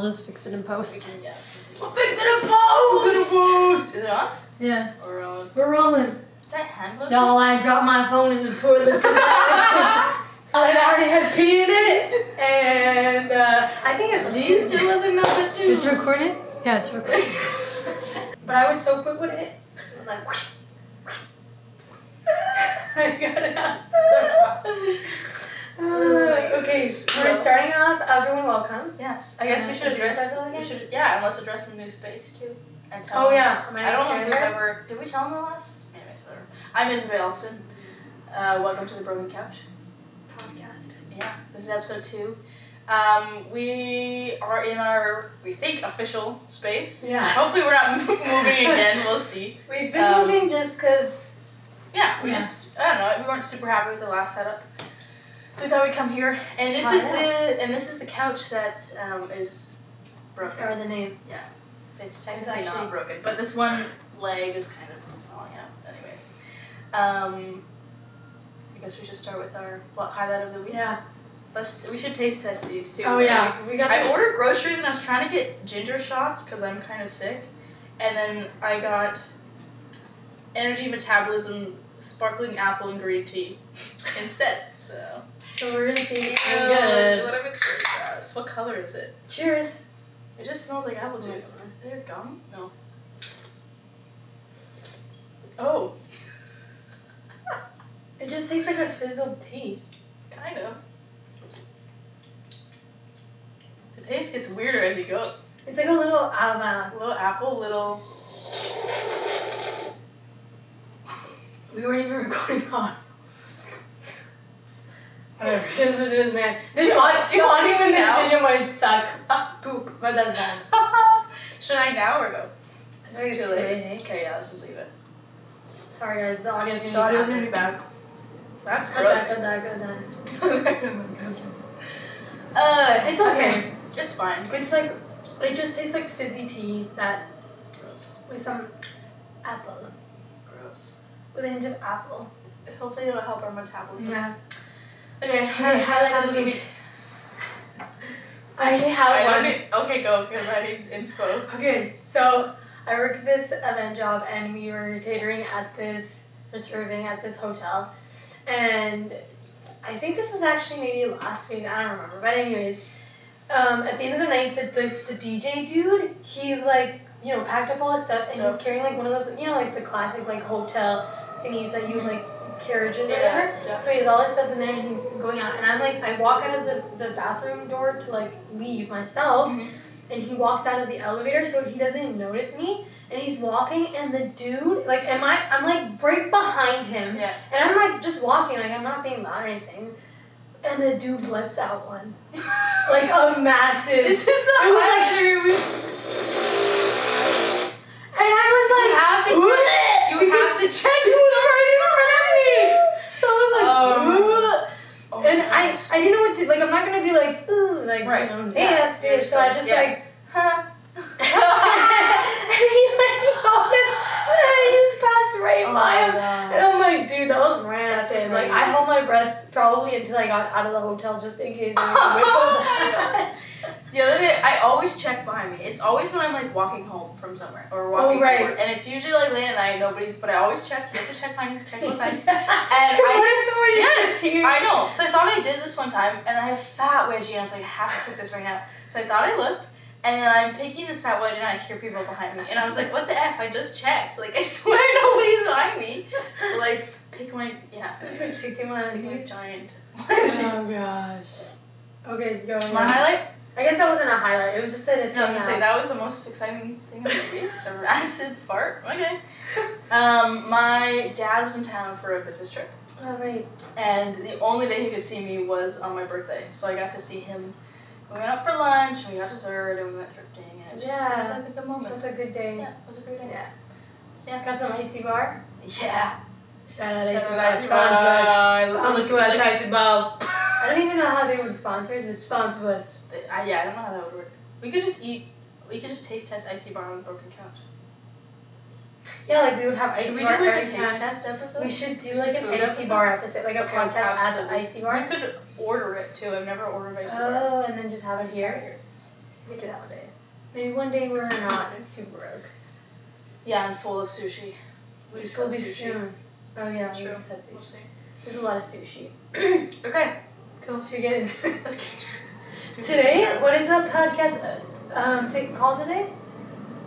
I'll just fix it in post. Yeah, We'll fix it in post! Is it on? Yeah. We're rolling. We're rolling. Is that hand lotion? Y'all, I dropped my phone in the toilet today. I already had pee in it. And I think it These still doesn't know what to do. It's recording? Yeah, it's recording. But I was so quick with it. I was like, I got it out so fast. Okay, we're starting off. Everyone, welcome. Yes. I guess we should address. Yeah, and let's address the new space too. And tell Oh them. yeah. I don't know if we've ever. Did we tell them the last? Anyways, whatever. I'm Isabel Ellison. Welcome to the Broken Couch podcast. Yeah, this is episode 2. We are in our, we think, official space. Yeah. Hopefully we're not moving again. We'll see. We've been moving just because. Yeah, we just, I don't know, we weren't super happy with the last setup. So we thought we'd come here, and this is the couch that is broken. That's the name. Yeah, it's technically not broken, but this one leg is kind of falling out. Anyways, I guess we should start with our highlight of the week. Yeah. We should taste test these too. Oh yeah, we got. I ordered groceries and I was trying to get ginger shots because I'm kind of sick, and then I got energy metabolism sparkling apple and green tea instead. So we're gonna see if it's good. good. What am I What color is it? Cheers. It just smells like apple juice. Is there gum? No. Oh. It just tastes like a fizzled tea. Kind of. The taste gets weirder as you go. It's like a little little apple, little. We weren't even recording on. Whatever. Here's what it is, man. The audio in this video might suck. Poop, but that's fine. Should I now or no? I think it's too late. Okay, yeah, let's just leave it. Sorry guys, the audio's gonna be bad. That's gross. Cut that. It's okay. It's fine. It's like, it just tastes like fizzy tea that Gross. with some apple. Gross. With a hint of apple. Hopefully it'll help our metabolism. Yeah. Okay, highlight of the week. I actually have one. Okay, go, because I need inspo. Okay, so I work at this event job and we were catering at this, or serving at this hotel. And I think this was actually maybe last week, I don't remember. But anyways, at the end of the night, the DJ dude, he like, you know, packed up all his stuff and he's carrying like one of those, you know, like the classic like hotel thingies that you like, carriages or whatever. Yeah. So he has all his stuff in there and he's going out. And I'm like, I walk out of the bathroom door to like leave myself. And he walks out of the elevator so he doesn't notice me. And he's walking and the dude, like, I'm like right behind him. Yeah. And I'm like just walking, like I'm not being loud or anything. And the dude lets out one. Like a massive. This is the highlight interview. And I was like, you have to check. He was right in front of me. So I was like, oh and I didn't know what to, like I'm not gonna be like, ooh, like, right. You know, nasty. So I just like, huh. And he like noticed, and he just passed right by him. Gosh. And I'm like, dude, that was rancid. Like I held my breath probably until I got out of the hotel just in case there was a whiff of that. The other day, I always check behind me. It's always when I'm like walking home from somewhere or walking somewhere, and it's usually like late at night. Nobody's, but I always check. You have to check behind you, check both sides. And what if somebody yes, here? I know. So I thought I did this one time, and I had a fat wedgie, and I was like, I have to cook this right now. So I thought I looked, and then I'm picking this fat wedgie, and I hear people behind me, and I was like, what the f? I just checked. Like I swear nobody's behind me. Like pick my Pick my giant. Oh gosh. Okay, go. My highlight. I guess that wasn't a highlight. It was just a thing. No, I'm say that was the most exciting thing of the week. It's a rancid fart. Okay. My dad was in town for a business trip. Oh, right. And the only day he could see me was on my birthday. So I got to see him. We went out for lunch, we got dessert, and we went thrifting. And it was just it was like a good moment. That's a good day. Yeah, it was a great day. Yeah. Got some icy bar? Yeah. Shout out icy bar. Icy Bar. Sponsor us, icy bar. I don't even know how they would sponsor us, but sponsor us. I don't know how that would work. We could just taste test icy bar on the broken couch. Yeah, like we would have icy bar every every taste time. test episode? We should do Just like a an food icy episode? bar episode, like a podcast absolutely. at the icy bar. We could order it too. I've never ordered icy bar. Oh, and then just have it here. We could do that one day. Maybe one day we're not super broke. Yeah, and full of sushi. We just got Will be sushi. soon. Oh yeah, True. we just had sushi. We'll see. There's a lot of sushi. Okay. Cool. Should we get it? Let's get Today, what is the podcast thing called today?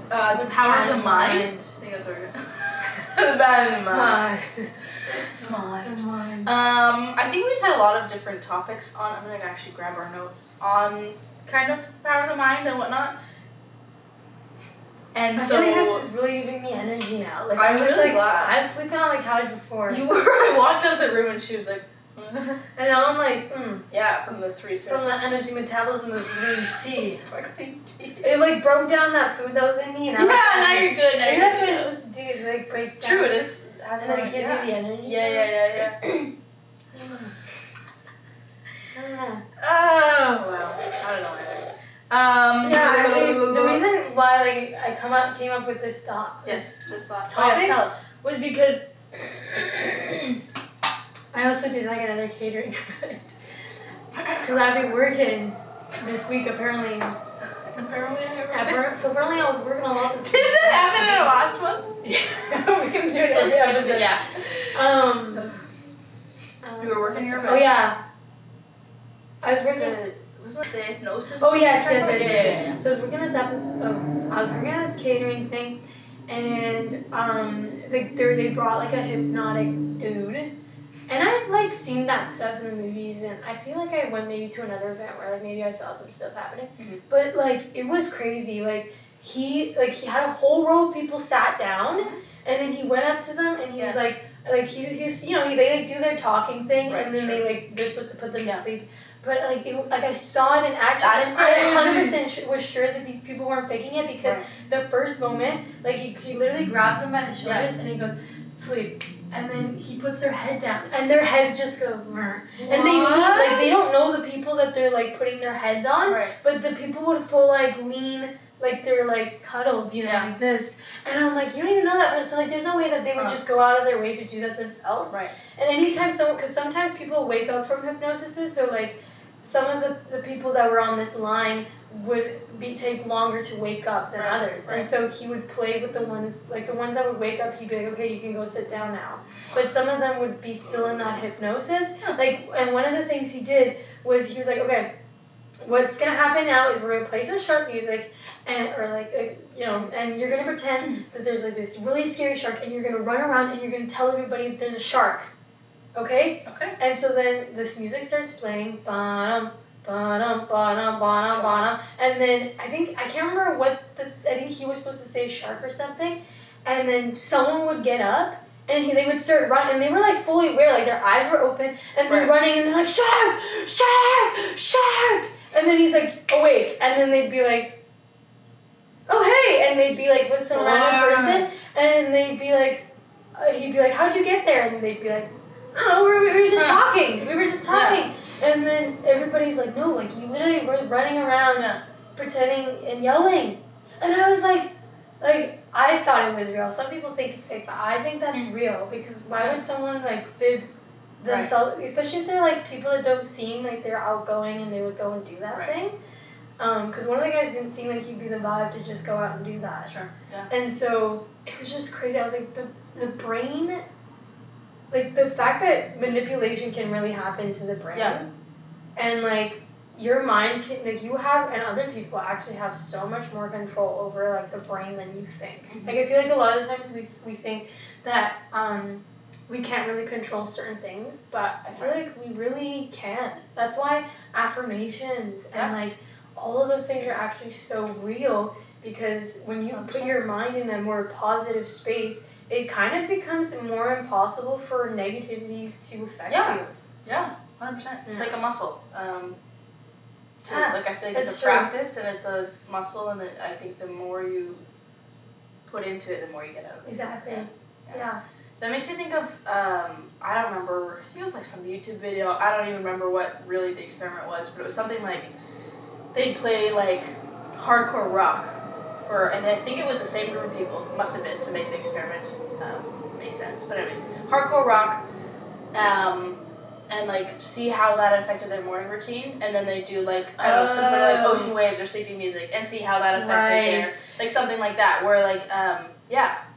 The power of the mind. I think that's what we're doing. The power of the mind. I think we just had a lot of different topics on. I'm gonna actually grab our notes on kind of power of the mind and whatnot. And I so feel like this is really giving me energy now. Like I'm I was really like glad. I was sleeping on the couch before. you were. I walked out of the room and she was like, And now I'm like, yeah, from the 3 sips. from the energy metabolism of green tea. Sparkling tea. It like broke down that food that was in me, and Yeah, now you're good. Maybe that's what it's supposed to do. It like breaks down. True, it is. And then it gives you the energy. Yeah. I don't know. Oh well, I don't know either. Yeah, actually, the reason why like I came up with this thought, this thought. topic, Oh, yes, tell us. was because I also did like another catering event because I've been working this week apparently. So apparently I was working a lot this week. Did that happen in the last one? Yeah, we can do it every episode. Yeah. You were working your event. Oh yeah. I was working. Wasn't it the hypnosis? Oh thing? yes. Yeah. So I was working this episode. I was working on this catering thing, and they brought like a hypnotic dude, and I've like seen that stuff in the movies, and I feel like I went maybe to another event where like maybe I saw some stuff happening, but like it was crazy. Like he had a whole row of people sat down, and then he went up to them and he was like he's they like do their talking thing, right, and then they're supposed to put them to sleep. But I saw it in action, and I 100% was sure that these people weren't faking it because the first moment, like he literally grabs them by the shoulders and he goes, sleep, and then he puts their head down, and their heads just go, and they lean, like they don't know the people that they're like putting their heads on, but the people would full like lean, like they're like cuddled, like this, and I'm like, you don't even know that, so like there's no way that they would just go out of their way to do that themselves, and anytime because sometimes people wake up from hypnosis, so like. Some of the people that were on this line would take longer to wake up than others. And so he would play with the ones that would wake up, he'd be like, okay, you can go sit down now. But some of them would be still in that hypnosis. And one of the things he did was he was like, okay, what's going to happen now is we're going to play some shark music and you're going to pretend that there's like this really scary shark and you're going to run around and you're going to tell everybody that there's a shark. Okay? Okay. And so then this music starts playing, ba-dum, ba-dum, ba-dum, ba-dum, ba-dum, and then I can't remember I think he was supposed to say shark or something, and then someone would get up, and they would start running, and they were like fully aware, like their eyes were open, and they're running, and they're like, shark, shark, shark, and then he's like awake, and then they'd be like, oh hey, and they'd be like with some random person, and they'd be like, he'd be like, how'd you get there, and they'd be like, oh, we were just talking. We were just talking. Yeah. And then everybody's like, no, like you literally were running around pretending and yelling. And I was like, I thought it was real. Some people think it's fake, but I think that's real because why would someone like fib themselves, especially if they're like people that don't seem like they're outgoing and they would go and do that thing. Because one of the guys didn't seem like he'd be the vibe to just go out and do that. Sure. Yeah. And so it was just crazy. I was like, the brain. Like, the fact that manipulation can really happen to the brain. Yeah. And, like, your mind can, like, you have, and other people actually have so much more control over, like, the brain than you think. Mm-hmm. Like, I feel like a lot of the times we think that we can't really control certain things, but I feel like we really can. That's why affirmations and, like, all of those things are actually so real because when you 100%. Put your mind in a more positive space, it kind of becomes more impossible for negativities to affect you. Yeah, 100%. It's like a muscle. Too. Like I feel like it's a true. practice and it's a muscle, and I think the more you put into it, the more you get out of it. Exactly. Yeah. That makes me think of I don't remember. I think it was like some YouTube video. I don't even remember what really the experiment was, but it was something like they'd play like hardcore rock. And I think it was the same group of people, must have been, to make the experiment make sense. But anyways, hardcore rock, and and like see how that affected their morning routine, and then they do like I don't know, some sort of like ocean waves or sleepy music, and see how that affected their like something like that, where like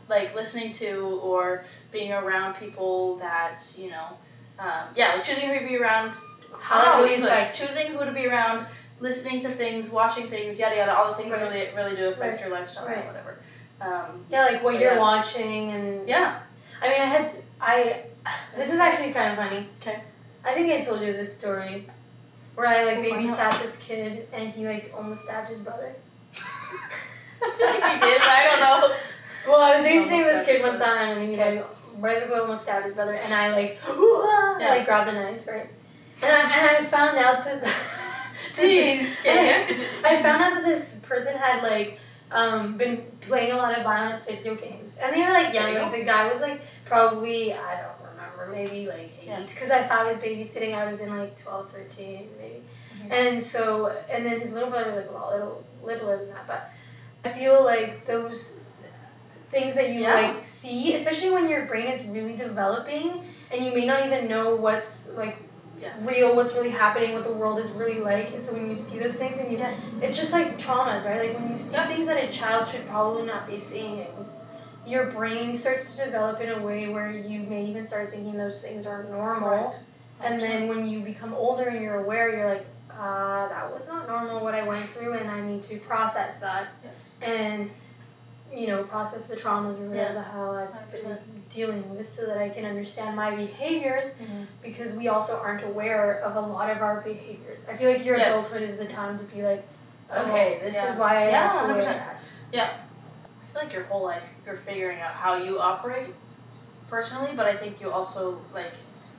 like listening to or being around people that like choosing who to be around, how that really affects choosing who to be around, listening to things, watching things, yada yada, all the things really do affect your lifestyle or whatever. Like what you're watching and I mean this is actually kind of funny. Okay. I think I told you this story where I like babysat this kid and he like almost stabbed his brother. I feel like you did, but I don't know. Well, I was babysitting this kid one time and he like basically almost stabbed his brother and I like grabbed the knife, right? And I found out that Jeez. I found out that this person had like been playing a lot of violent video games, and they were like young. Like the guy was like probably I don't remember, maybe like 8. Because if I was babysitting, I would have been like 12, 13 maybe. Mm-hmm. And then his little brother was like a lot littler than that. But I feel like those things that you like see, especially when your brain is really developing, and you may not even know what's like. Real, what's really happening, what the world is really like, and so when you see those things and it's just like traumas, right? Like when you see things that a child should probably not be seeing, your brain starts to develop in a way where you may even start thinking those things are normal, and then when you become older and you're aware, you're like, that was not normal what I went through, and I need to process that, and process the traumas or whatever the hell I've been dealing with so that I can understand my behaviors because we also aren't aware of a lot of our behaviors. I feel like your adulthood is the time to be like, okay, this is why I act the way I act. Yeah. I feel like your whole life you're figuring out how you operate personally, but I think you also, like,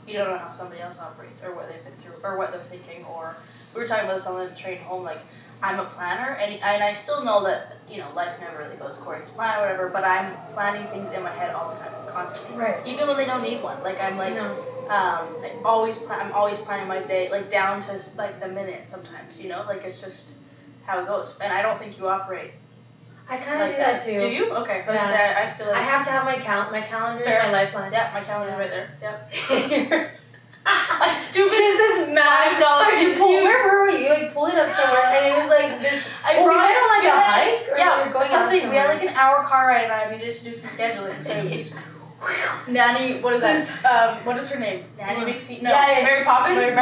you don't know how somebody else operates or what they've been through or what they're thinking, or we were talking about this on the train home, like, I'm a planner, and I still know that, life never really goes according to plan or whatever, but I'm planning things in my head all the time, constantly. Right. Even when they don't need one. Like, I'm like, I'm always planning my day, like, down to, like, the minute sometimes, Like, it's just how it goes. And I don't think you operate. I kind of do that too. Do you? Okay. Yeah. I feel like... I have to have my calendar is my lifeline. Yeah, my calendar's right there. Yep. A stupid. She has this massive $5. Where were we? You like pulled it up somewhere, and it was like this. We went on like a hike, or we were going something. We had like an hour car ride, and I needed to do some scheduling. So just Nanny, what is that? What is her name? Nanny McPhee? No, Mary Poppins.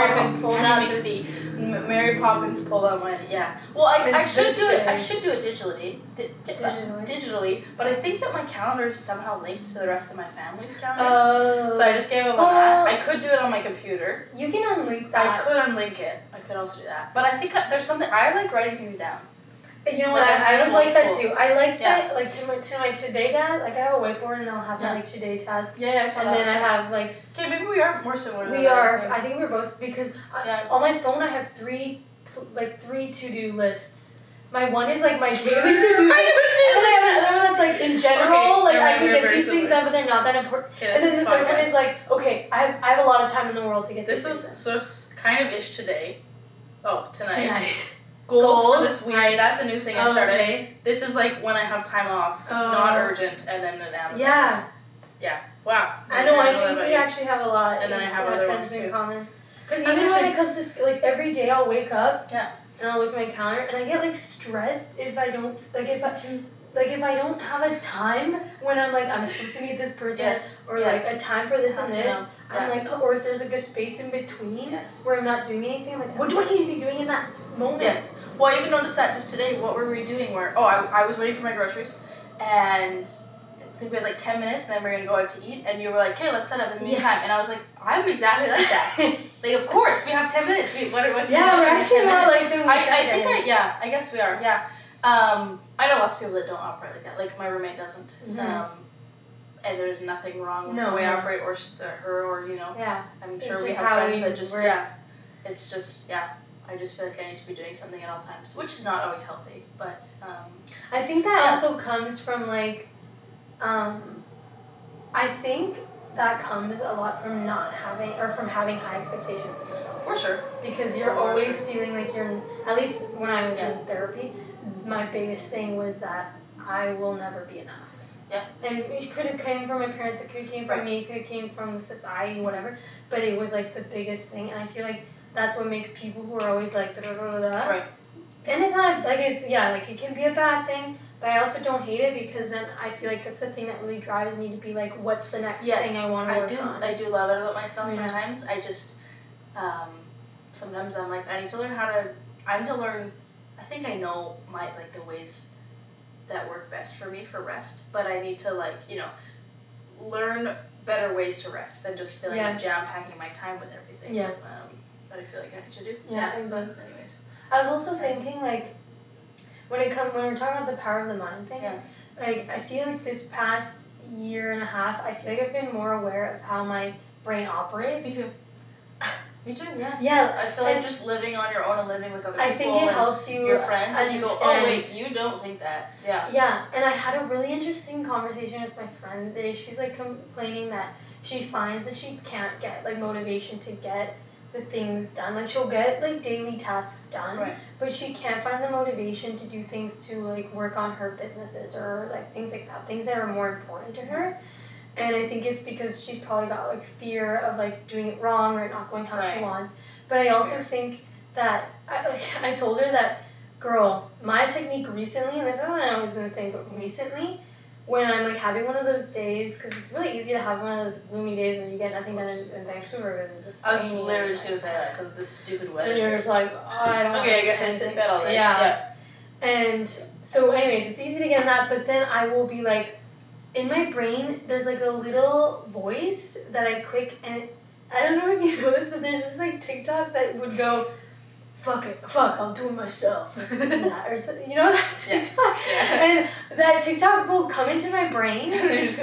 Mary Poppins pulled out my Well, I should do it. I should do it digitally. Digitally, but I think that my calendar is somehow linked to the rest of my family's calendars. So I just gave up on that. I could do it on my computer. You can unlink that. I could unlink it. I could also do that. But I think there's something I like writing things down. You know what? I was like that too. I like that. Like to my today task. Like I have a whiteboard and I'll have like today tasks. Yeah, I saw that. And then I have like. Okay, maybe we are more similar. We are. I think we're both because on my phone I have three to-do lists. My one is like my daily to-do list. And then I have another one that's like in general. Like I can get these things done, but they're not that important. And then the third one is like, okay, I have a lot of time in the world to get this. This is kind of ish today. Oh, tonight. Goals for this week. Right. That's a new thing I started. Okay. This is like when I have time off, not urgent, and then the Amazon. Yeah. Wow. I know. I think we actually have a lot. And then I have other ones in common. Because even when it comes to like every day, I'll wake up. Yeah. And I'll look at my calendar, and I get like stressed if I don't if I don't have a time when I'm like I'm supposed to meet this person or like a time for this and this. I'm like, or if there's like a space in between where I'm not doing anything, like what do I need to be doing in that moment? Yes. Well, I even noticed that just today. What were we doing? I was waiting for my groceries, and I think we had like 10 minutes, and then we were gonna go out to eat, and you were like, okay, let's set up in the meantime, and I was like, I'm exactly like that. Like, of course, we have 10 minutes. What we're actually more like the I guess we are. Yeah. I know lots of people that don't operate like that. Like my roommate doesn't. Mm-hmm. And there's nothing wrong with the way I operate or her or I'm sure we have friends that just it's just I just feel like I need to be doing something at all times, which is not always healthy, but I think that also comes from like I think that comes a lot from not having or from having high expectations of yourself. For sure. Because you're always feeling like you're, at least when I was in therapy, my biggest thing was that I will never be enough. Yeah. And it could have came from my parents, it could have came from me, it could have came from society, whatever. But it was like the biggest thing, and I feel like that's what makes people who are always like da-da-da-da-da. Right. And it's not, like, it's, yeah, like, it can be a bad thing, but I also don't hate it because then I feel like that's the thing that really drives me to be like, what's the next thing I want to work on? I do love it about myself sometimes. I just, sometimes I'm like, I need to learn, I think I know the ways that work best for me for rest, but I need to, like, you know, learn better ways to rest than just feeling like jam-packing my time with everything. Yes. That I feel like I need to do. Yeah, but anyways. I was also thinking, like, when we're talking about the power of the mind thing, like, I feel like this past year and a half, I feel like I've been more aware of how my brain operates. Me too. Me too, yeah. Yeah. I feel like just living on your own and living with other people. I think it helps you your friends, and you go, oh wait, you don't think that. Yeah. Yeah, and I had a really interesting conversation with my friend today. She's like complaining that she finds that she can't get like motivation to get the things done. Like she'll get like daily tasks done, but she can't find the motivation to do things to like work on her businesses or like things like that, things that are more important to her. And I think it's because she's probably got like fear of like doing it wrong or it not going how she wants. But I also think that I told her that, girl, my technique recently, and this hasn't always been a thing, but recently, when I'm like having one of those days, because it's really easy to have one of those gloomy days where you get nothing done in Vancouver because it's just I was literally just gonna say that because of this stupid weather. And you're just like, oh, I don't. Okay, I guess I sit in bed all day. Yeah. And so, anyways, it's easy to get in that, but then I will be like, in my brain, there's like a little voice that I click, and I don't know if you know this, but there's this like TikTok that would go, fuck, I'll do it myself, or something like that, or something, you know that TikTok? Yeah. And that TikTok will come into my brain, and it's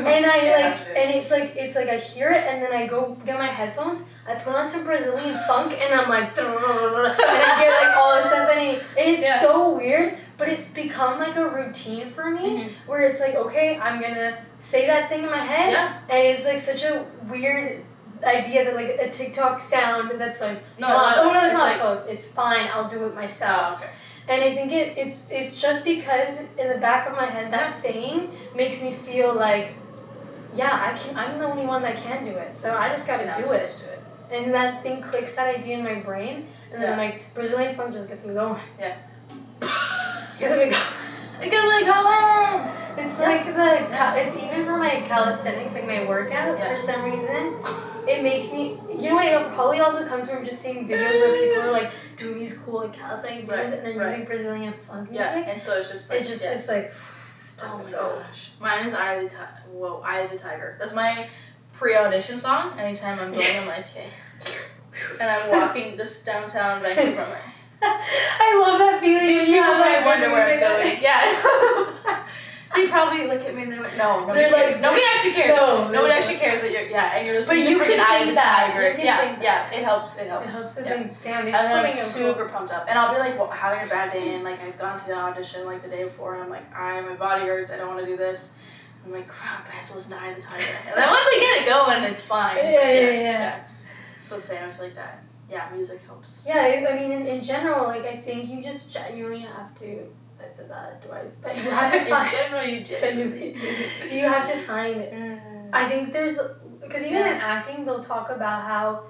like I hear it, and then I go get my headphones, I put on some Brazilian funk, and I'm like, and I get like all this stuff that I need, and it's so weird, but it's become like a routine for me, where it's like, okay, I'm gonna say that thing in my head, and it's like such a weird idea that like a TikTok sound that's like, it's not fun. It's fine, I'll do it myself. Oh, okay. And I think it's just because in the back of my head that saying makes me feel like, I'm the only one that can do it, so I just gotta do it. And that thing clicks that idea in my brain, and then I'm like, Brazilian funk just gets me going. Yeah. Gets me going. It's like it's even for my calisthenics, like my workout, for some reason, it makes me, you know what, it probably also comes from just seeing videos where people are like doing these cool like calisthenic videos and they're using Brazilian funk music. Yeah, and so it's just like, it's like, oh my gosh. Mine is Eye of the Tiger. That's my pre-audition song. Anytime I'm going, I'm like, okay. And I'm walking just downtown Vancouver, I'm like, I love that feeling. These people might wonder where I'm going. Yeah. They probably look at me and they went, no, nobody cares. Nobody actually cares. Nobody actually cares that you're, and you're listening to freaking Eye of the Tiger. It helps. It helps to think, damn, and then I'm super pumped up. And I'll be like having a bad day and like I've gone to the audition like the day before and I'm like, my body hurts, I don't want to do this. I'm like, crap, I have to listen to Eye of the Tiger. And then once I get it going, it's fine. Yeah. So same, I feel like that. Yeah, music helps. Yeah, I mean, in general, like, I think you just genuinely have to, I said that twice, but you have to find, you have to find, I think there's, because even in acting, they'll talk about how,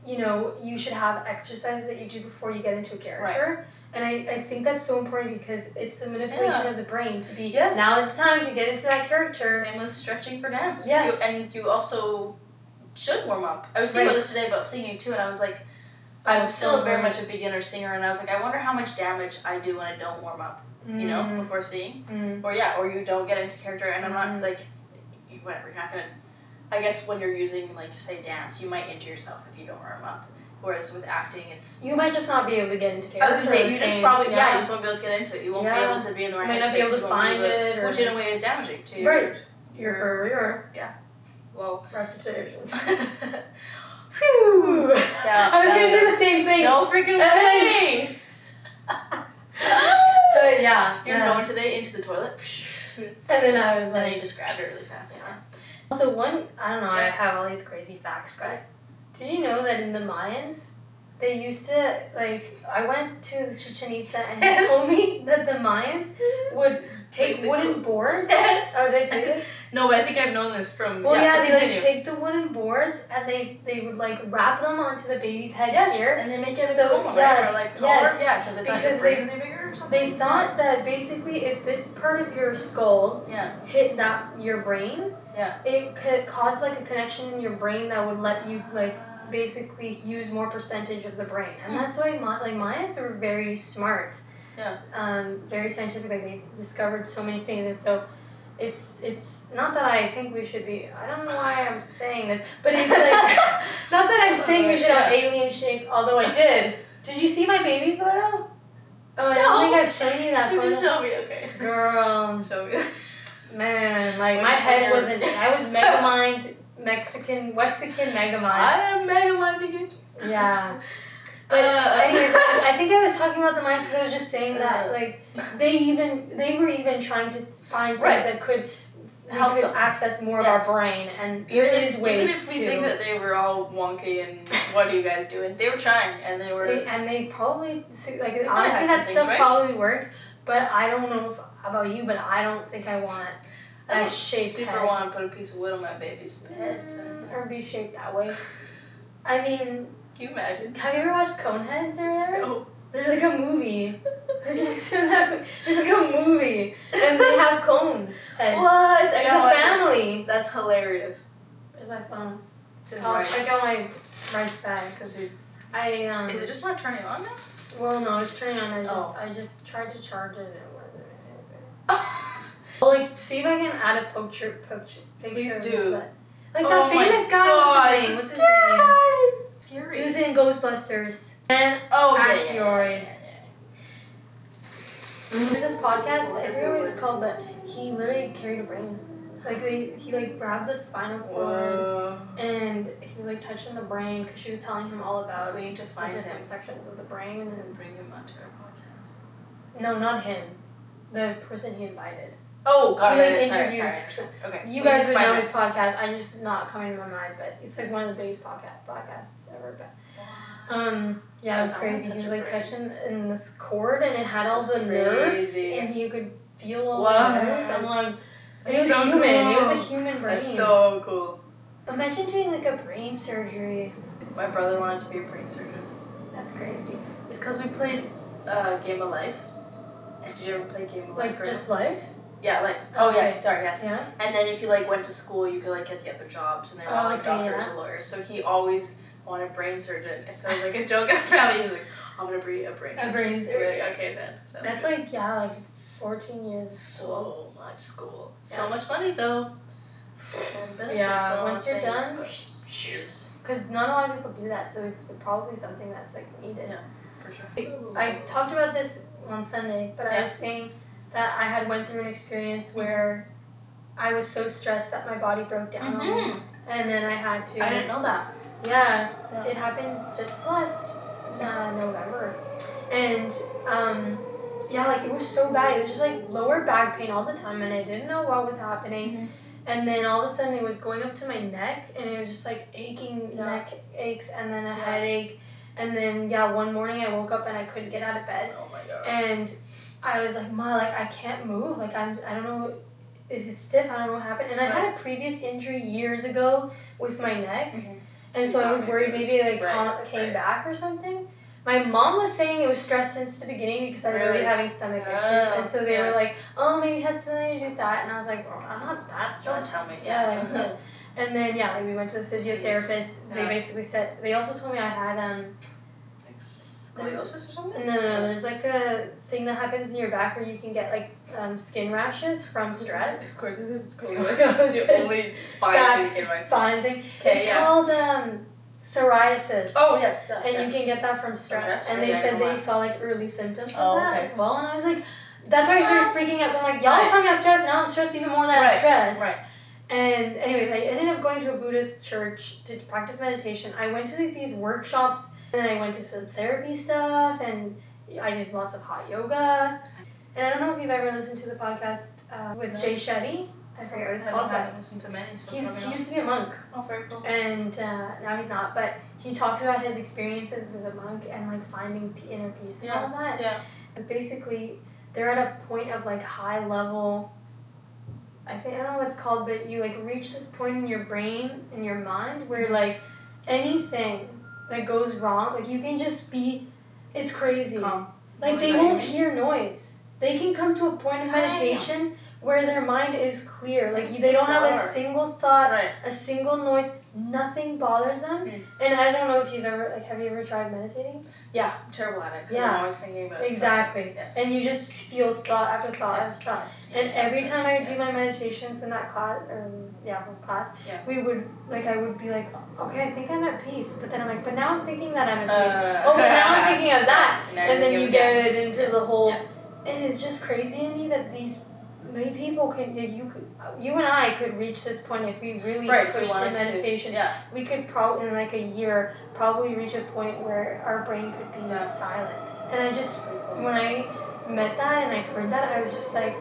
you know, you should have exercises that you do before you get into a character. And I think that's so important because it's a manipulation of the brain to be, now is the time to get into that character. Same with stretching for dance. Yes. And you also should warm up. I was thinking about this today about singing too, and I was like, I'm still very much a beginner singer, and I was like, I wonder how much damage I do when I don't warm up, you know, before singing. Or you don't get into character, and I'm not, like, whatever, you're not gonna, I guess when you're using, like, say, dance, you might injure yourself if you don't warm up. Whereas with acting, it's... You might just not be able to get into character. I was going to say, you just probably, you just won't be able to get into it. You won't be able to be in the right headspace. You might not be able to find it. Which in a way is damaging to your career. Yeah. Well... Reputation. Phew. Yeah, I was going to do the same thing. No freaking way! But yeah. Your phone today into the toilet. And then I was like... And then you just grabbed it really fast. Yeah. Also, I don't know, I have all these crazy facts, right? Did you know that in the Mayans, they used to, like, I went to Chichen Itza and they told me that the Mayans would take wooden boards. Yes. Oh, did I tell you this? No, but I think I've known this from. Well, yeah, they like take the wooden boards and they would like wrap them onto the baby's head here. And they make it so, a coma, right? Or like taller. Yeah, because they thought bigger or something. They thought that basically if this part of your skull hit your brain, it could cause like a connection in your brain that would let you like basically use more percentage of the brain, and that's why Mayans are very smart. Very scientific. Like they've discovered so many things, and so it's not that I think we should be. I don't know why I'm saying this, but it's like not that I'm saying we should have alien shape. Although I did. Did you see my baby photo? Oh, I don't think I've shown you that photo. You just show me, okay. Girl. Show me. Man, like my head wasn't. I was Megamind, Mexican Megamind. I am Megaminding it. Yeah. But anyways, I think I was talking about the minds because I was just saying that like they were even trying to find things that could access more of our brain, and there is ways even if we think that they were all wonky and what are you guys doing, they were trying and they were they probably like honestly that stuff probably worked, but I don't know about you, but I don't think I want a shaped head. I super want to put a piece of wood on my baby's head or be shaped that way. I mean, can you imagine? Have you ever watched Coneheads or whatever? No. There's like a movie. There's like a movie, and they have cones heads. What? It's a family. That's hilarious. Where's my phone? I'll check out my rice bag because is it just not turning on now? Well, no, it's turning on. I just tried to charge it and it wasn't. Well, like, see if I can add a picture. Please do. Like that famous guy. What's his name? Scary. He was in Ghostbusters. And Aykroyd. There's this podcast, I forget what it's called, but he literally carried a brain. Like he like grabbed the spinal cord and he was like touching the brain because she was telling him all about we need to find the different sections of the brain and bring him onto our podcast. No, not him. The person he invited. Oh, God. He like interviews. Sorry. Okay. You guys would know his podcast. I'm just not coming to my mind, but it's like one of the biggest podcasts ever. But yeah, it was crazy. He was like touching in this cord, and it had all the nerves, and you could feel all the nerves. I'm like, it was so human. Cool. It was a human brain. That's so cool. Imagine doing like a brain surgery. My brother wanted to be a brain surgeon. That's crazy. It's because we played Game of Life. And did you ever play Game of Life? Like just Life? Yeah, Life. Oh, yes. Sorry, yes. Yeah. And then if you like went to school, you could like get the other jobs, and they were all like doctors and lawyers. So he always wanted a brain surgeon, and so it was like a joke in the family. He was like, "I'm gonna be a brain surgeon." A brain surgeon. We're like, okay, so that's like 14 years of school. So much school. Yeah. So much money though. Yeah, once you're done. Cheers. Because not a lot of people do that, so it's probably something that's like needed. Yeah, for sure. I talked about this on Sunday, but I was saying that I had went through an experience where I was so stressed that my body broke down on me, and then I had to. I didn't know that. Yeah, it happened just last November, and yeah, like it was so bad. It was just like lower back pain all the time, and I didn't know what was happening. And then all of a sudden, it was going up to my neck, and it was just like aching neck aches, and then a headache, and then one morning I woke up and I couldn't get out of bed. Oh my gosh. And I was like, Ma, like I can't move. Like I don't know if it's stiff. I don't know what happened. And I had a previous injury years ago with my neck, and so I was worried maybe it came back or something. My mom was saying it was stress since the beginning because I was already having stomach issues, and so they were like, "Oh, maybe it has something to do with that." And I was like, "Oh, I'm not that stressed." Don't tell me. Yeah. And then like we went to the physiotherapist. They basically said they also told me I had scoliosis or something? No. There's like a thing that happens in your back where you can get like skin rashes from stress. Of course, it's scoliosis. The only spine thing. It's called psoriasis. Oh yes, and you can get that from stress. And they said they saw like early symptoms of that as well. And I was like, that's why I started freaking out. I'm like, y'all tell me I'm stressed. Now I'm stressed even more than I'm stressed. Right. And anyways, I ended up going to a Buddhist church to practice meditation. I went to these workshops, and then I went to some therapy stuff, and I did lots of hot yoga. And I don't know if you've ever listened to the podcast with Jay Shetty. I forget what it's called. I haven't listened to many. So he used to be a monk. Oh, very cool. And now he's not, but he talks about his experiences as a monk and like finding inner peace and all that. Yeah. Basically, they're at a point of like high level I don't know what it's called, but you like reach this point in your brain, in your mind, where like anything that goes wrong, like you can just be, it's crazy. Calm. Like they won't hear noise. They can come to a point of meditation where their mind is clear. Like they don't have a single thought, a single noise, nothing bothers them. And I don't know if you've ever, like, have you ever tried meditating? Yeah, I'm terrible at it because I'm always thinking about it. Exactly. Yes. And you just feel thought after thought after thought. And every time I would do my meditations in that class, we would, like, I would be like, okay, I think I'm at peace. But then I'm like, but now I'm thinking that I'm at peace. But now I'm thinking of that. And then you get into the whole, and it's just crazy to me that these many people can, you and I could reach this point if we really pushed in meditation. We could probably, in like a year, probably reach a point where our brain could be silent. And I just, when I met that and I heard that, I was just like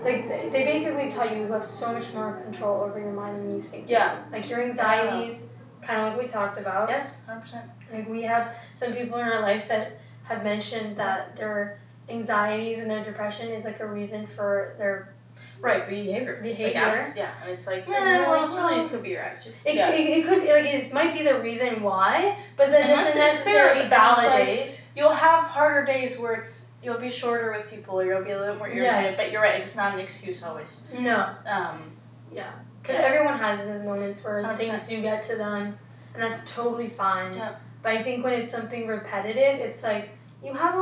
they basically taught you have so much more control over your mind than you think. Like your anxieties, kind of like we talked about. Yes, 100%. Like we have some people in our life that have mentioned that their anxieties and their depression is like a reason for their behavior. Like, and it's like, it could be your attitude. It could be, like, it might be the reason why, but that doesn't necessarily validate. Like, you'll have harder days where you'll be shorter with people, or you'll be a little more irritated, but you're right, it's not an excuse always. No. Because everyone has those moments where 100%. Things do get to them, and that's totally fine. But I think when it's something repetitive, it's like, you have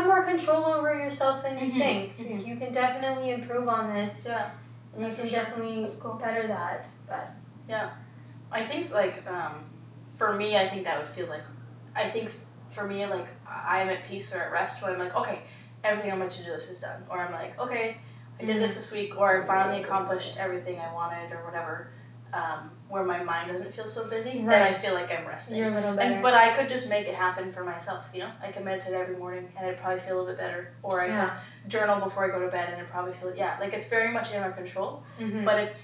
more control over yourself than you think. Like, you can definitely improve on this. And you can definitely better that. But I think like for me, I think that would feel like, I think for me, like, I'm at peace or at rest when I'm like, okay, everything on my to-do list is done, or I'm like, okay, I did this week, or I finally accomplished everything I wanted, or whatever. Where my mind doesn't feel so busy, then I feel like I'm resting. You're a little better. But I could just make it happen for myself, you know? I could meditate every morning, and I'd probably feel a little bit better. Or I could journal before I go to bed, and I'd probably feel, like, it's very much in our control. But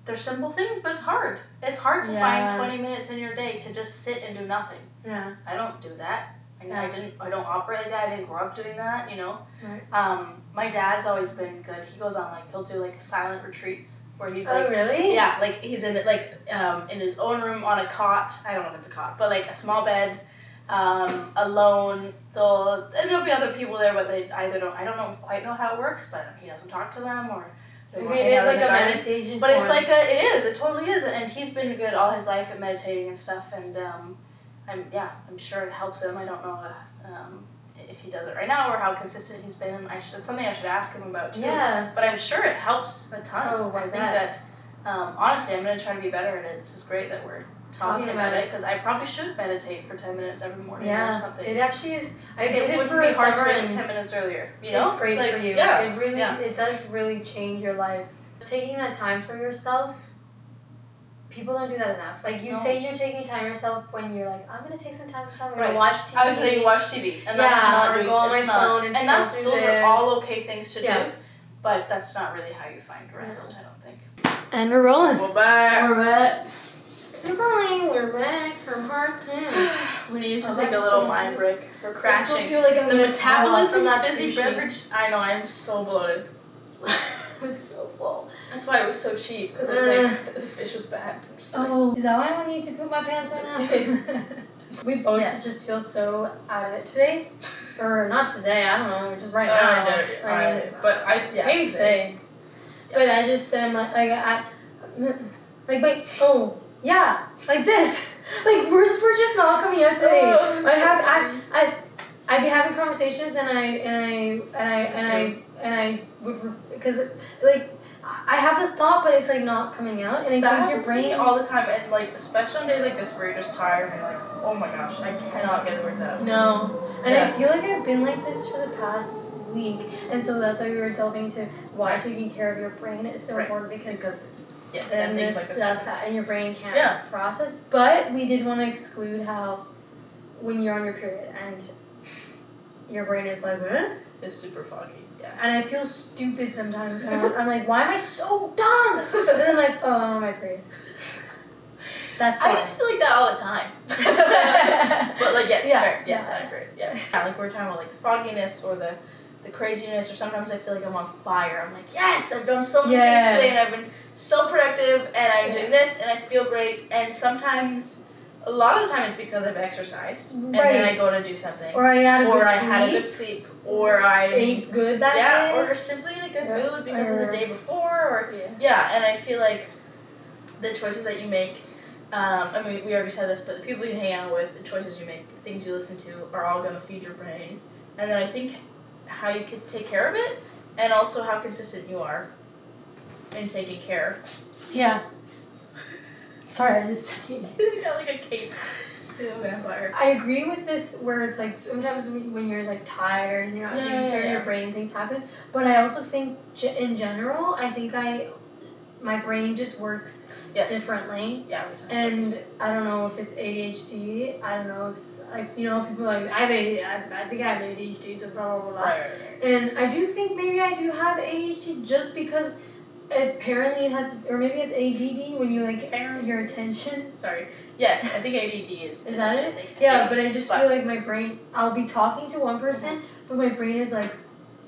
they're simple things, but it's hard. It's hard to find 20 minutes in your day to just sit and do nothing. I don't do that. I don't operate like that. I didn't grow up doing that, you know? My dad's always been good. He goes on, like, he'll do, like, silent retreats. Where he's like, oh really? Yeah, like he's in it, like in his own room on a cot. I don't know if it's a cot, but like a small bed, alone. And there'll be other people there, but they I don't quite know how it works. But he doesn't talk to them, or maybe it is like a meditation. But it's like it totally is, and he's been good all his life at meditating and stuff. And I'm sure it helps him. I don't know if he does it right now or how consistent he's been. It's something I should ask him about too. But I'm sure it helps a ton. I think that honestly, I'm going to try to be better at it. This is great that we're talking about it, because I probably should meditate for 10 minutes every morning or something. It actually is. I did it for a hard summer. To do 10 minutes earlier. You know? It's great for you. It really, it does really change your life. Taking that time for yourself. People don't do that enough. Like, you say you're taking time for yourself when you're like, I'm going to take some time for myself. I'm going to watch TV. I was saying watch TV. And that's not or really, go on my phone and those are all okay things to do. But that's not really how you find rest, I don't think. And we're rolling. We're back. We're rolling. We're back from part 10. We need to take a little mind break. We're crashing. I still feel like I'm the metabolism of fizzy beverage. I know, I'm so bloated. I'm so full. That's why it was so cheap, because it was like, the fish was bad. Oh, is that why I need to poop my pants right now? We both just feel so out of it today. Or not today, I don't know, just right now. But maybe today. But I just am like like this. Like, words were just not coming out today. I'd be having conversations and I would, because like I have the thought, but it's like not coming out, and I think your brain all the time, and like especially on days like this where you're just tired and you're like, oh my gosh, I cannot get the words out. No, and I feel like I've been like this for the past week, and so that's why we were delving into why taking care of your brain is so important, because then this stuff and your brain can't process. But we did want to exclude how when you're on your period and your brain is like, it's super foggy. And I feel stupid sometimes. I'm like, why am I so dumb? And then I'm like, oh, I'm on my period. That's why. I just feel like that all the time. But like, yes, fair. Yes, I agree. Yeah, like we were talking about like the fogginess or the the craziness, or sometimes I feel like I'm on fire. I'm like, yes, I've done so many things today, and I've been so productive, and I'm doing this, and I feel great. And sometimes, a lot of the time, it's because I've exercised, and then I go to do something, or I had a good sleep, or I ate good that day, or simply in a good mood because of the day before, or and I feel like the choices that you make. I mean, we already said this, but the people you hang out with, the choices you make, the things you listen to, are all going to feed your brain. And then I think how you can take care of it, and also how consistent you are in taking care. Yeah. Sorry, I was checking. You got like a cape. Vampire. I agree with this, where it's like sometimes when you're like tired and you're not taking care of your brain, things happen. But I also think in general, I think my brain just works differently. Yeah. And I don't know if it's ADHD. I don't know if it's like, you know, people are like, I think I have ADHD, so blah, blah, blah, blah. Right. And I do think maybe I do have ADHD just because apparently it has, or maybe it's ADD when you like your attention. Sorry. Yes, I think ADD is. Is that it? Yeah, but I just feel like my brain, I'll be talking to one person, but my brain is like,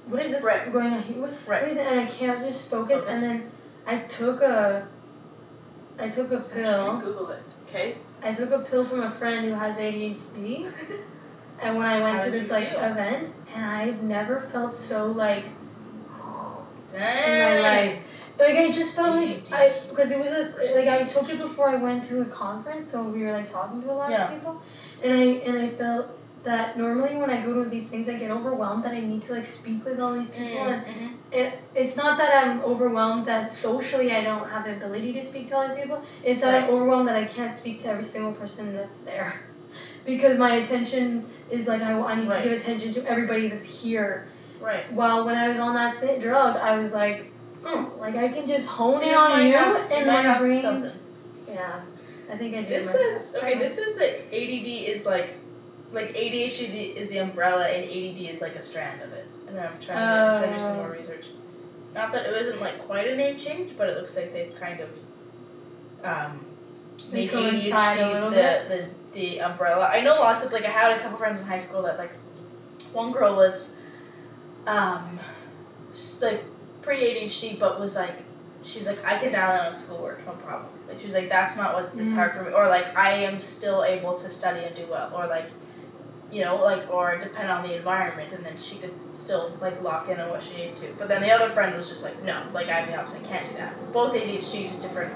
what is this going on here? And I can't just focus. And then I took a pill. Google it, okay? I took a pill from a friend who has ADHD, and when I went to this like event, and I've never felt so like in my life. Like I just felt like because it was I took it before I went to a conference, so we were like talking to a lot of people, and I felt that normally when I go to these things I get overwhelmed that I need to like speak with all these people and it's not that I'm overwhelmed that socially I don't have the ability to speak to other people, it's that I'm overwhelmed that I can't speak to every single person that's there because my attention is like I need to give attention to everybody that's here. Right. While when I was on that drug I was like, like I can just hone in on you and my brain. Something. Yeah, I think I do. This is like ADD is like ADHD is the umbrella and ADD is like a strand of it. And I'm trying to do some more research. Not that it wasn't like quite a name change, but it looks like they've kind of made ADHD the umbrella. I know lots of I had a couple friends in high school that one girl was pretty ADHD, but was she's like, I can dial in on schoolwork, no problem. She's like, that's not what is hard for me. Or I am still able to study and do well. Or or depend on the environment, and then she could still lock in on what she needed to. But then the other friend was just no, I'm the opposite, I can't do that. Both ADHD is different,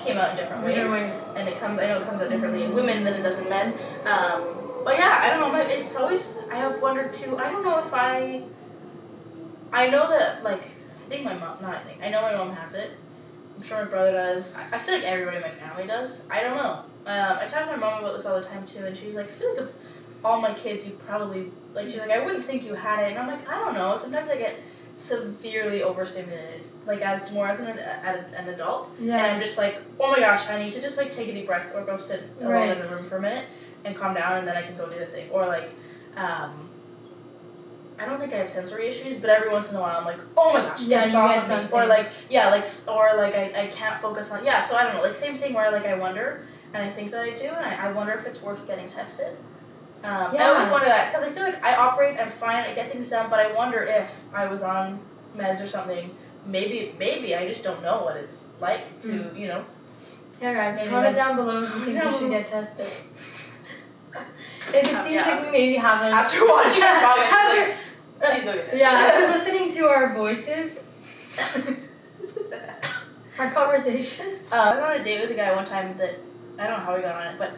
came out in different ways. And I know it comes out differently in women than it does in men. But yeah, I don't know, it's always, I have wondered too, I don't know if I know that I know my mom has it. I'm sure my brother does. I feel like everybody in my family does. I don't know. I talk to my mom about this all the time too, and she's like, I feel like of all my kids, you probably, she's like, I wouldn't think you had it. And I'm like, I don't know. Sometimes I get severely overstimulated, as an adult. Yeah. And I'm just like, oh my gosh, I need to just take a deep breath or go sit alone in the room for a minute and calm down, and then I can go do the thing. Or I don't think I have sensory issues, but every once in a while I'm like, oh my gosh, get off of me. Or I can't focus on, so I don't know, same thing where I wonder, and I think that I do, and I wonder if it's worth getting tested. I always wonder that, because I feel like I operate, I'm fine, I get things done, but I wonder if I was on meds or something, maybe I just don't know what it's like to, Yeah guys, comment down below if you think we should get tested. If it seems like we maybe haven't. After watching our podcast, please go get tested. Yeah, after listening to our voices, our conversations. I went on a date with a guy one time that, I don't know how we got on it, but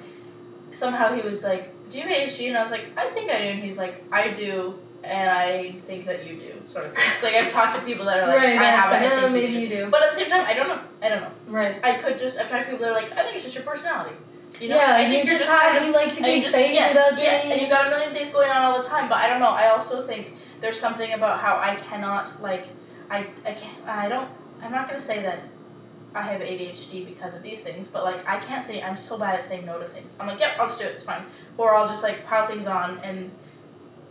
somehow he was like, do you have ADHD? And I was like, I think I do. And he's like, I do, and I think that you do, sort of thing. It's I've talked to people that are I have it, I think maybe you do. But at the same time, I don't know. Right. I've talked to people that are I think it's just your personality. I think you like to get excited about things. Yes, and you've got a million things going on all the time, but I don't know, I also think there's something about how I cannot, I'm not going to say that I have ADHD because of these things, but I can't say, I'm so bad at saying no to things. I'm like, yep, I'll just do it, it's fine. Or I'll just pile things on and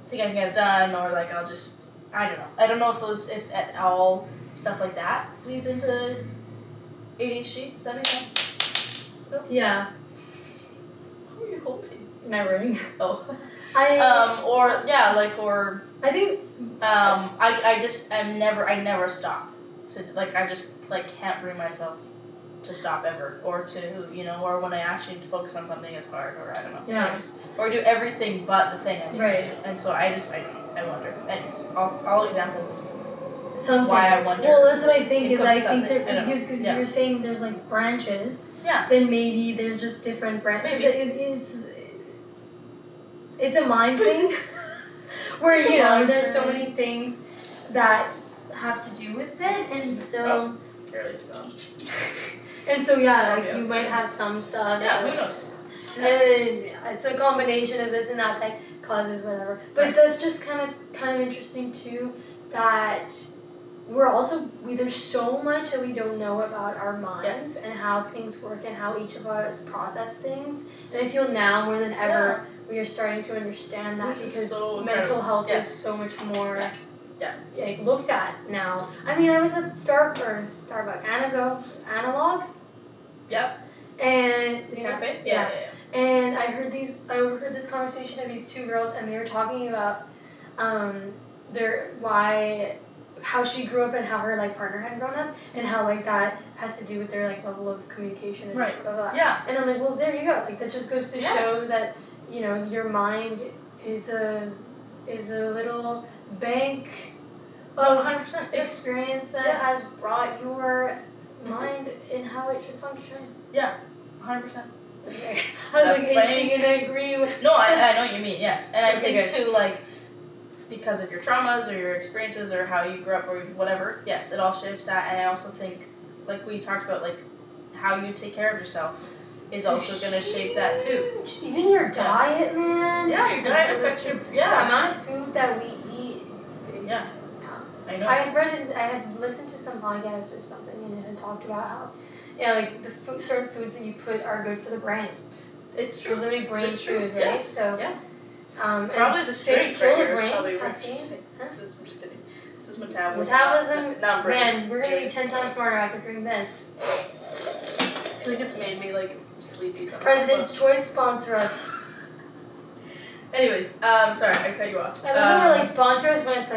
think I can get it done, or I'll just, I don't know. I don't know if at all stuff like that leads into ADHD. Does that make sense? No? Yeah. What are you holding? My ring. Oh. I think I never stop. I just can't bring myself to stop ever, or to or when I actually focus on something it's hard, or I don't know. Yeah. Anyways. Or do everything but the thing I need to do. And so I wonder. Anyways, all examples of something. Why I wonder. Well, that's what I think is I there because you were saying there's branches. Yeah. Then maybe there's just different branches. It's a mind thing where there's so many things that have to do with it, and so. And so you might have some stuff. Yeah, who knows? And it's a combination of this and that causes whatever. But that's just kind of interesting too, that there's so much that we don't know about our minds and how things work and how each of us process things. And I feel now more than ever we are starting to understand that, because mental health is so much more looked at now. I mean, I was at Starbucks Analog. Yep. And the cafe? Yeah. And I overheard this conversation of these two girls, and they were talking about how she grew up and how her partner had grown up, and how that has to do with their level of communication and blah, blah, blah. Yeah. And I'm well, there you go. That just goes to show that your mind is a little bank of 100%. experience that has brought your mind in how it should function. Yeah, 100%. Okay. I was is she gonna agree with? No, I know what you mean. Yes, and I think too, because of your traumas or your experiences or how you grew up or whatever. Yes, it all shapes that, and I also think, we talked about, how you take care of yourself is also gonna shape that too. Even your diet, man. Yeah, your diet affects your the amount of food that we eat. Yeah. I know. I had listened to some podcast or something, and it had talked about how, certain foods that you put are good for the brain. It's true. Those are big brain foods, right? Yes. So yeah. Probably the strength kill right the brain. Probably Caffeine. I'm just kidding. This is metabolism. Metabolism. Not brain. Man, we're gonna be 10 times smarter after drinking this. I think it's made me sleepy. President's Choice sponsor us. Anyways, sorry, I cut you off. I love when we're sponsor us when it's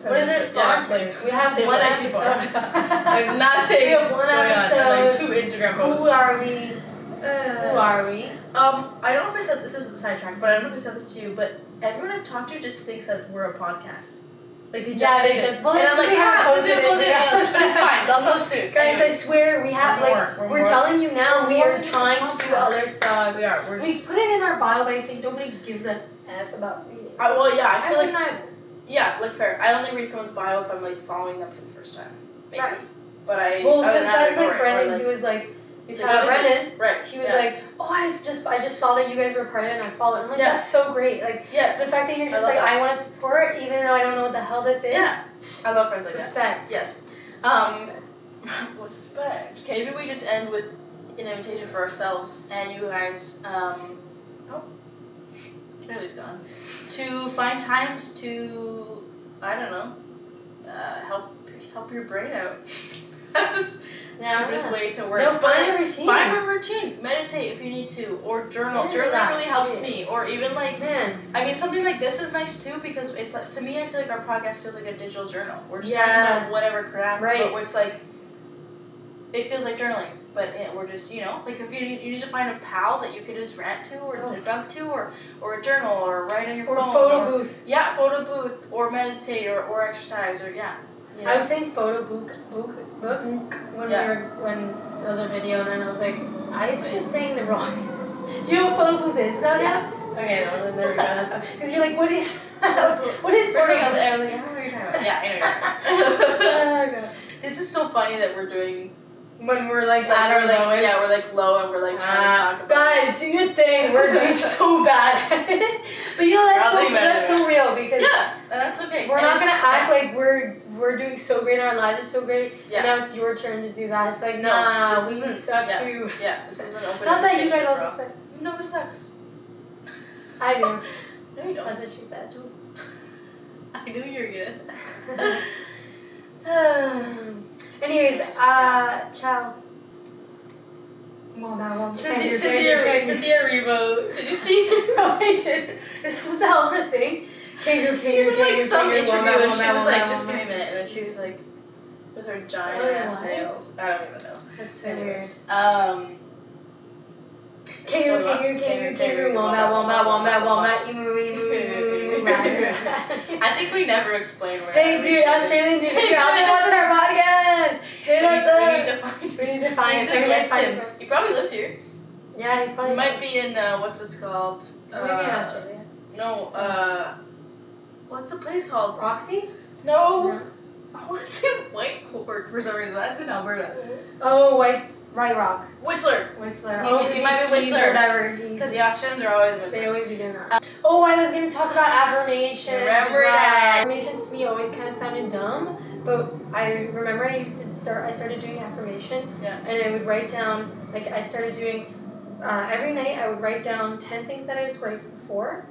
what is their sponsor? We have one episode. There's nothing. We have one episode. 2 Instagram posts. Who are we? Who are we? I don't know if I said this is a sidetrack, but I don't know if I said this to you, but everyone I've talked to just thinks that we're a podcast. They just well, it's we haven't posted it. But it's fine. They'll know soon. Guys, I swear we have we're telling you now. We are trying to do other stuff. We are. We put it in our bio, but I think nobody gives a F about reading. I feel neither. Yeah, fair. I only read someone's bio if I'm following them for the first time, maybe. Right. But because that's Brendan. He was Brendan. Right. He was I just saw that you guys were part of it, and I followed. I'm that's so great. Yes. The fact that you're just I want to support, even though I don't know what the hell this is. Yeah. I love friends like Respect. that. Yes. Respect. Okay, maybe we just end with an invitation for ourselves and you guys. Kaylee's gone. To find times to, I don't know, help your brain out. That's the stupidest way to work. No, find a routine. Find a routine. Meditate if you need to, or journal. Journaling really helps me. Or even something like this is nice too, because it's to me I feel like our podcast feels like a digital journal. We're just talking about whatever crap, right. But it's it feels like journaling. But we're just, if you need to find a pal that you could just rant to or debug to or a journal or write on your phone. Or photo booth. Yeah, photo booth or meditate or exercise or I was saying photo book when when the other video, and then I was I was just saying the wrong. Do you know what photo booth is though? Yeah. Okay, no, then there we go. That's because you're what is photo booth? I was I don't know what you're talking about. Yeah, I know. This is so funny that we're doing. When we're at our lowest. Yeah, we're low and we're trying to talk about guys, do your thing. We're doing so bad. But that's so real because and that's okay. We're not gonna act like we're doing so great and our lives are so great. Yeah. And now it's your turn to do that. It's we suck too. Yeah, this is an open. Not that you guys also suck. Nobody sucks. I do. No, you don't. That's what she said. I knew you were gonna. Anyways, ciao. Cynthia Erivo. Did you see? No, I didn't. Is this supposed to help her thing? Kangaroo, She was in like some interview and she was like, wombat, just give me a minute, and then she was like, with her giant ass nails. I don't even know. That's so Anyways, kangaroo, wombat, emu, rabbit. I think we never explained where. Hey, dude, Australian dude, if you're out there watching our podcast, hit us up. We need to find him. He probably lives here. Yeah, he probably. He might be in what's this called? Maybe in Australia. No, what's the place called? Roxy? No. I want to say Whitecourt for some reason. That's in Alberta. Oh, White Rock. Whistler. He might be Whistler. Whatever. Because the Australians are always Whistler. They always be doing that. I was going to talk about affirmations. Remember that. Affirmations to me always kind of sounded dumb, but I remember I started doing affirmations, and I would write down, I started doing, every night I would write down 10 things that I was grateful for.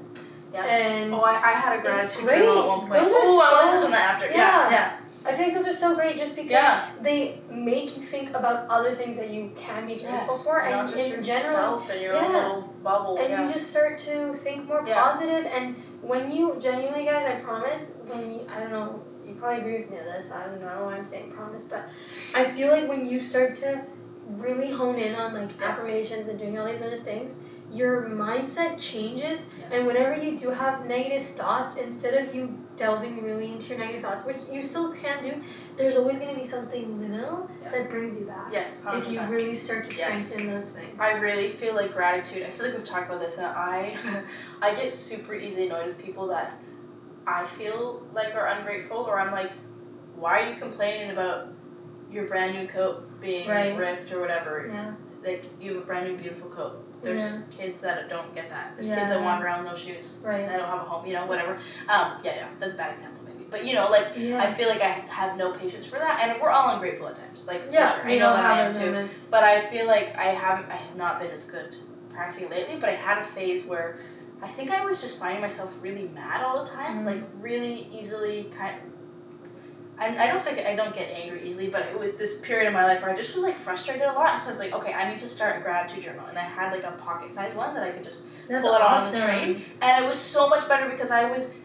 Yeah. And I had a gratitude journal at one point. Those are I want to touch on that after. Yeah. I think those are so great just because they make you think about other things that you can be grateful for, and just in general, and your own little bubble. And you just start to think more positive. And when you genuinely, guys, I promise, I don't know, you probably agree with me on this. I don't know why I'm saying promise, but I feel like when you start to really hone in on affirmations and doing all these other things, your mindset changes, and whenever you do have negative thoughts, instead of you delving really into your negative thoughts, which you still can do, there's always going to be something little that brings you back. Yes, 100%. If you really start to strengthen those things. I really feel like gratitude, I feel like we've talked about this, and I get super easily annoyed with people that I feel like are ungrateful, or I'm like, why are you complaining about your brand new coat being ripped or whatever? Yeah. Like, you have a brand new beautiful coat. There's kids that don't get that. There's kids that wander around with no shoes. Right. That don't have a home, whatever. That's a bad example maybe. But, I feel like I have no patience for that. And we're all ungrateful at times. For sure. I know that I am too. But I feel like I have not been as good practicing lately. But I had a phase where I think I was just finding myself really mad all the time. Like, really easily I don't get angry easily, but with this period of my life where I just was frustrated a lot, and so I was like, okay, I need to start a gratitude journal, and I had a pocket-sized one that I could just pull it on the train, and it was so much better because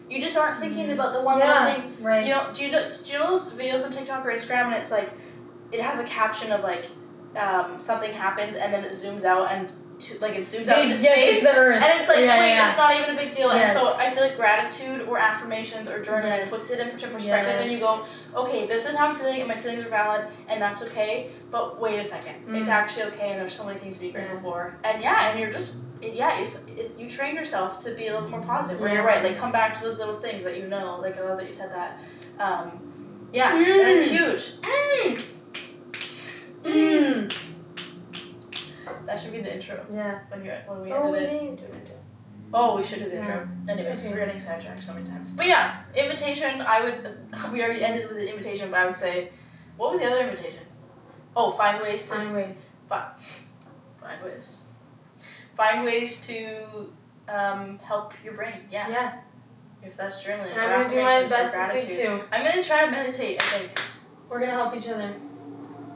you just aren't thinking about the one little thing. Right. Do you know those videos on TikTok or Instagram, and it's it has a caption of something happens and then it zooms out and it zooms out into space, and it's it's not even a big deal. And so I feel like gratitude or affirmations or journaling puts it into perspective, and you go, okay, this is how I'm feeling, and my feelings are valid, and that's okay, but wait a second, it's actually okay, and there's so many things to be grateful for. And and you're just, you train yourself to be a little more positive, where you're right, come back to those little things that I love that you said that. And it's huge. That should be the intro. Yeah. When we edit it. Oh, we should do the intro. Anyways, we're getting sidetracked so many times. But invitation, we already ended with an invitation, but I would say, what was the other invitation? Oh, find ways to... Find ways. Find ways. Find ways to help your brain. Yeah. If that's journaling. And I'm going to do my best this week too. I'm going to try to meditate, I think. We're going to help each other.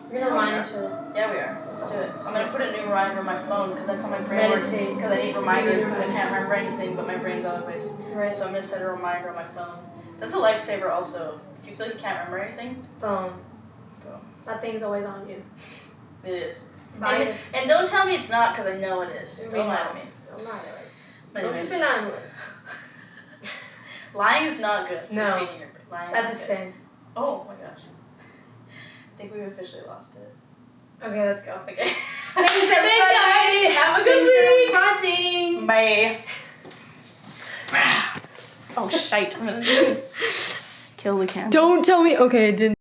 We're going to remind each other. Yeah, we are. Let's do it. I'm going to put a new reminder on my phone because that's how my brain works. Because I need reminders because I can't remember anything, but my brain's all over the place. Right. So I'm going to set a reminder on my phone. That's a lifesaver also. If you feel like you can't remember anything, phone. That thing's always on you. It is. And don't tell me it's not because I know it is. Don't lie to me. Don't lie to us. Anyways. Don't you be lying to us. Lying is not good. No. That's a sin. Oh my gosh. I think we've officially lost it. Okay, let's go. Okay. Thanks, everybody. Have a good week. Watching. Bye. Oh, shite. I'm gonna kill the camera. Don't tell me. Okay, it didn't.